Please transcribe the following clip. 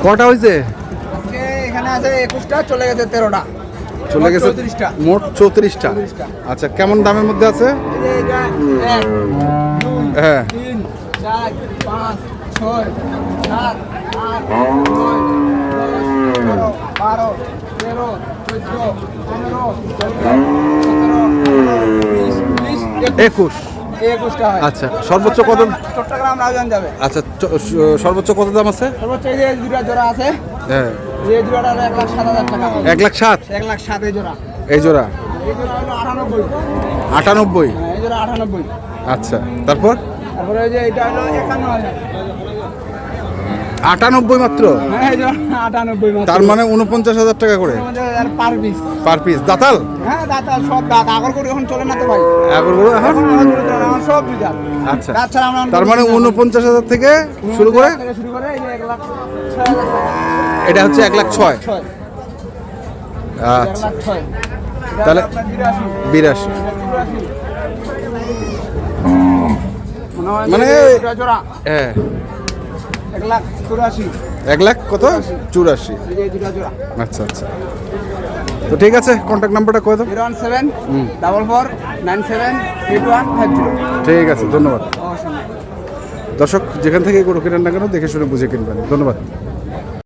কটা হয়েছে? এখানে আছে 21টা, চলে গেছে 13টা, চলে গেছে 34টা। মোট 34টা। আচ্ছা, কেমন দামের মধ্যে আছে? হ্যাঁ, 3 4 5 6 7 8 9 10 11 12 13 14 15 16 21টা হয়। আচ্ছা, সর্বোচ্চ কত? চট্টগ্রাম রাউজান যাবে। আচ্ছা, সর্বোচ্চ কত দাম আছে? সর্বোচ্চ এই যে দুটা জোড়া আছে, হ্যাঁ, এই জোড়াটা হলো 1,07,000 টাকা। 1,07,000 1,07,000 এই জোড়া। এই জোড়া এই জোড়া হলো 98। 98। হ্যাঁ, এই জোড়া 98। আচ্ছা, তারপর তারপরে ওই যে এটা হলো 51,000। 98 মাত্র? হ্যাঁ, এই জোড়া 98 মাত্র। তার মানে 49,000 টাকা করে 49,000 পার পিস। Per piece. দাতাল? হ্যাঁ, দাঁতাল সব দাঁত। আগর করে এখন চলে না তো ভাই। এখন বলো এখন। এখন আগর করে চলে না, এখন সব দাঁত। আচ্ছা, দাঁত ছাড়া আমরা তার মানে 49,000 থেকে শুরু করে শুরু করে এই যে 1,06,000 এটা হচ্ছে 1,06,000। ছয়। আচ্ছা, 1,06,000। তাহলে আপনার 82। 82। মানে দুটা জোড়া হ্যাঁ, 1,84,000। 1,00,000 কত? 84। এই যে দুটা জোড়া। আচ্ছা আচ্ছা, তো ঠিক আছে, কন্ট্যাক্ট নাম্বারটা কয়ে দাও। 017 44 97 8150। ঠিক আছে, ধন্যবাদ। অবশ্যই। দর্শক যেখান থেকে গরু কেনেন না কেন দেখে শুনে বুঝে কিনবেন। ধন্যবাদ।